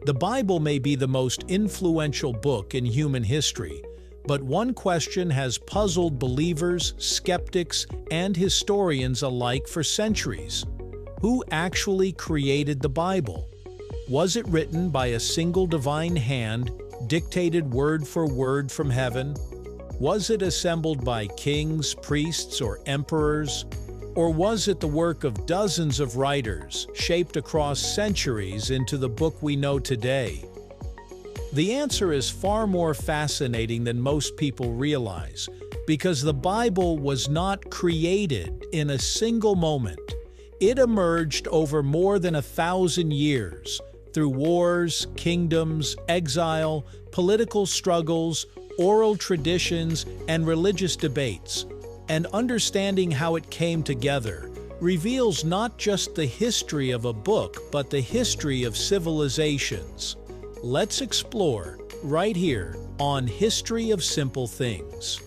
The Bible may be the most influential book in human history, but one question has puzzled believers, skeptics, and historians alike for centuries. Who actually created the Bible? Was it written by a single divine hand, dictated word for word from heaven? Was it assembled by kings, priests, or emperors? Or was it the work of dozens of writers, shaped across centuries into the book we know today? The answer is far more fascinating than most people realize, because the Bible was not created in a single moment. It emerged over more than 1,000 years, through wars, kingdoms, exile, political struggles, oral traditions, and religious debates. And understanding how it came together reveals not just the history of a book, but the history of civilizations. Let's explore right here on History of Simple Things.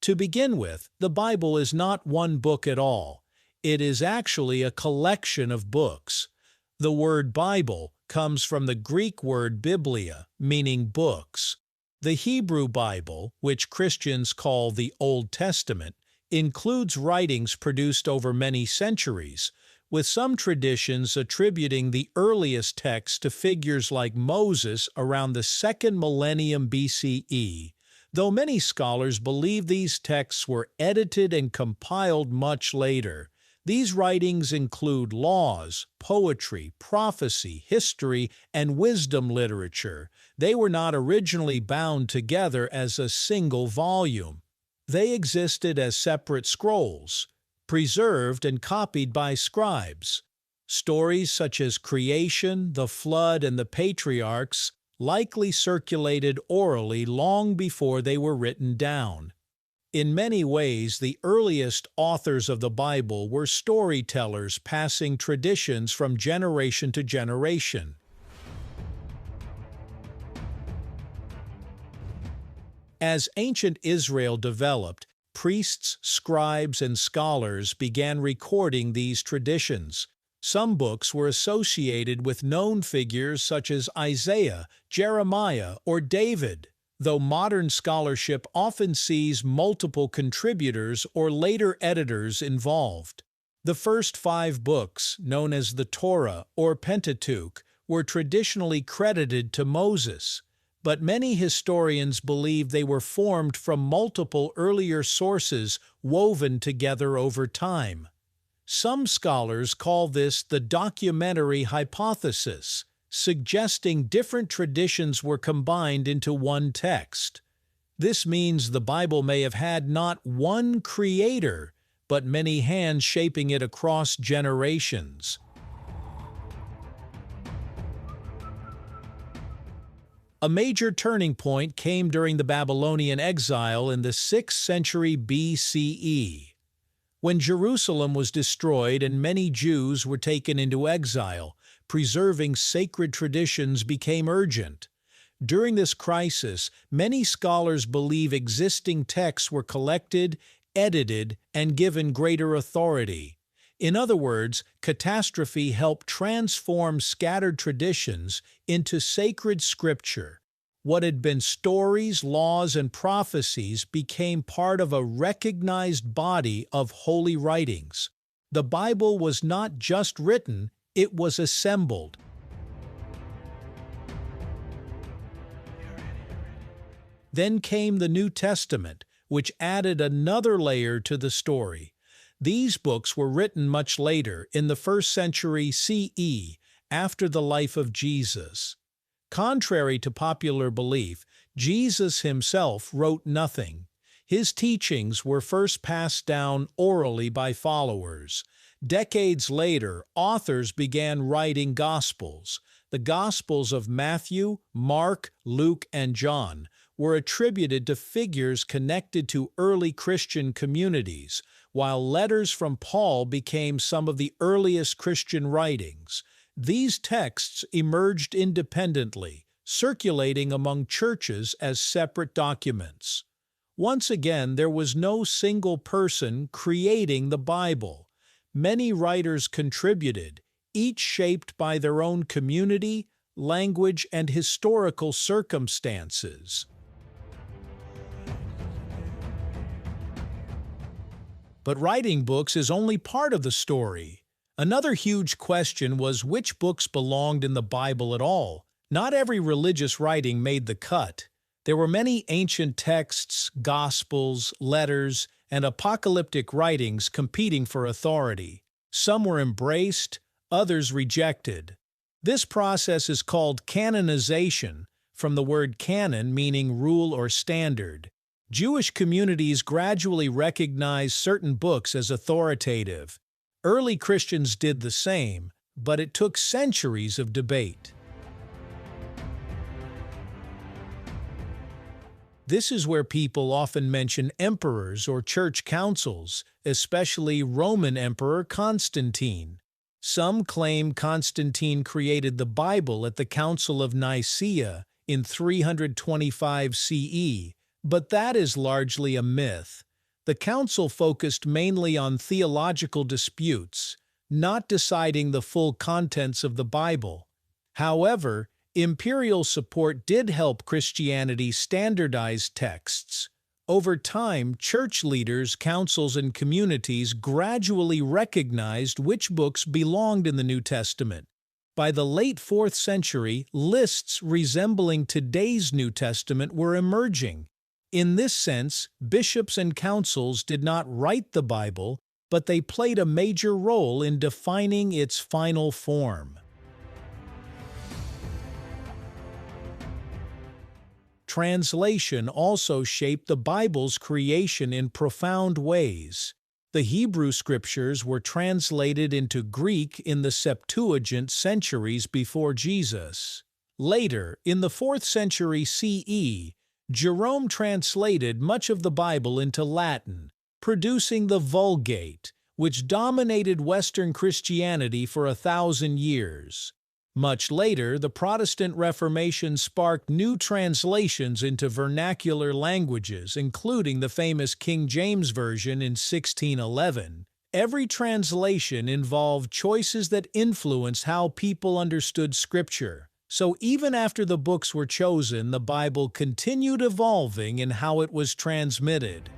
To begin with, the Bible is not one book at all. It is actually a collection of books. The word Bible comes from the Greek word biblia, meaning books. The Hebrew Bible, which Christians call the Old Testament, includes writings produced over many centuries, with some traditions attributing the earliest texts to figures like Moses around the 2nd millennium BCE, though many scholars believe these texts were edited and compiled much later. These writings include laws, poetry, prophecy, history, and wisdom literature. They were not originally bound together as a single volume. They existed as separate scrolls, preserved and copied by scribes. Stories such as creation, the flood, and the patriarchs likely circulated orally long before they were written down. In many ways, the earliest authors of the Bible were storytellers passing traditions from generation to generation. As ancient Israel developed, priests, scribes, and scholars began recording these traditions. Some books were associated with known figures such as Isaiah, Jeremiah, or David, though modern scholarship often sees multiple contributors or later editors involved. The first 5 books, known as the Torah or Pentateuch, were traditionally credited to Moses, but many historians believe they were formed from multiple earlier sources woven together over time. Some scholars call this the documentary hypothesis, suggesting different traditions were combined into one text. This means the Bible may have had not one creator, but many hands shaping it across generations. A major turning point came during the Babylonian exile in the 6th century BCE. When Jerusalem was destroyed and many Jews were taken into exile, preserving sacred traditions became urgent. During this crisis, many scholars believe existing texts were collected, edited, and given greater authority. In other words, catastrophe helped transform scattered traditions into sacred scripture. What had been stories, laws, and prophecies became part of a recognized body of holy writings. The Bible was not just written, it was assembled. Then came the New Testament, which added another layer to the story. These books were written much later, in the 1st century CE, after the life of Jesus. Contrary to popular belief, Jesus himself wrote nothing. His teachings were first passed down orally by followers. Decades later, authors began writing Gospels. The Gospels of Matthew, Mark, Luke, and John were attributed to figures connected to early Christian communities, while letters from Paul became some of the earliest Christian writings. These texts emerged independently, circulating among churches as separate documents. Once again, there was no single person creating the Bible. Many writers contributed, each shaped by their own community, language, and historical circumstances. But writing books is only part of the story. Another huge question was which books belonged in the Bible at all. Not every religious writing made the cut. There were many ancient texts, gospels, letters, and apocalyptic writings competing for authority. Some were embraced, others rejected. This process is called canonization, from the word canon meaning rule or standard. Jewish communities gradually recognized certain books as authoritative. Early Christians did the same, but it took centuries of debate. This is where people often mention emperors or church councils, especially Roman Emperor Constantine. Some claim Constantine created the Bible at the Council of Nicaea in 325 CE, but that is largely a myth. The council focused mainly on theological disputes, not deciding the full contents of the Bible. However, imperial support did help Christianity standardize texts. Over time, church leaders, councils, and communities gradually recognized which books belonged in the New Testament. By the late 4th century, lists resembling today's New Testament were emerging. In this sense, bishops and councils did not write the Bible, but they played a major role in defining its final form. Translation also shaped the Bible's creation in profound ways. The Hebrew scriptures were translated into Greek in the Septuagint centuries before Jesus. Later, in the 4th century CE, Jerome translated much of the Bible into Latin, producing the Vulgate, which dominated Western Christianity for 1,000 years. Much later, the Protestant Reformation sparked new translations into vernacular languages, including the famous King James Version in 1611. Every translation involved choices that influenced how people understood Scripture. So even after the books were chosen, the Bible continued evolving in how it was transmitted.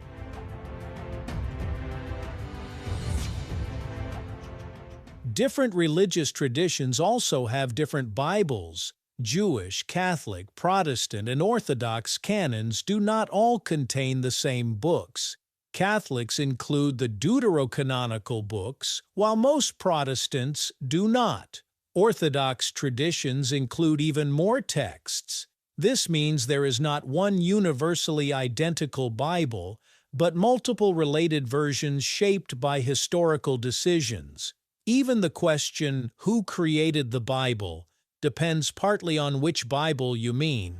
Different religious traditions also have different Bibles. Jewish, Catholic, Protestant, and Orthodox canons do not all contain the same books. Catholics include the deuterocanonical books, while most Protestants do not. Orthodox traditions include even more texts. This means there is not one universally identical Bible, but multiple related versions shaped by historical decisions. Even the question, who created the Bible, depends partly on which Bible you mean.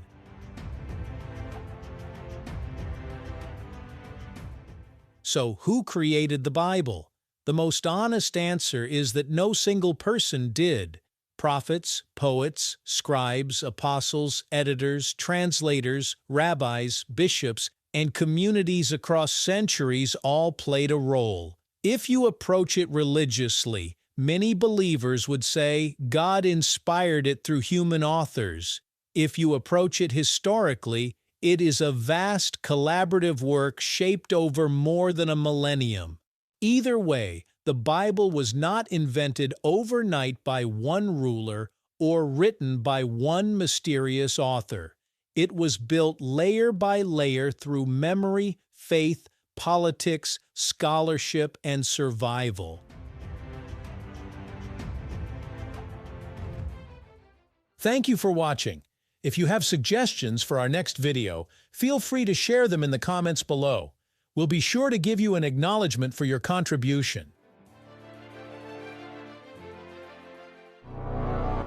So, who created the Bible? The most honest answer is that no single person did. Prophets, poets, scribes, apostles, editors, translators, rabbis, bishops, and communities across centuries all played a role. If you approach it religiously, many believers would say God inspired it through human authors. If you approach it historically, it is a vast collaborative work shaped over more than a millennium. Either way, the Bible was not invented overnight by one ruler or written by one mysterious author. It was built layer by layer through memory, faith, politics, scholarship, and survival. Thank you for watching. If you have suggestions for our next video, feel free to share them in the comments below. We'll be sure to give you an acknowledgement for your contribution.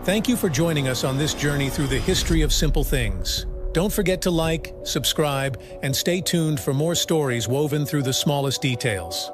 Thank you for joining us on this journey through the history of simple things. Don't forget to like, subscribe, and stay tuned for more stories woven through the smallest details.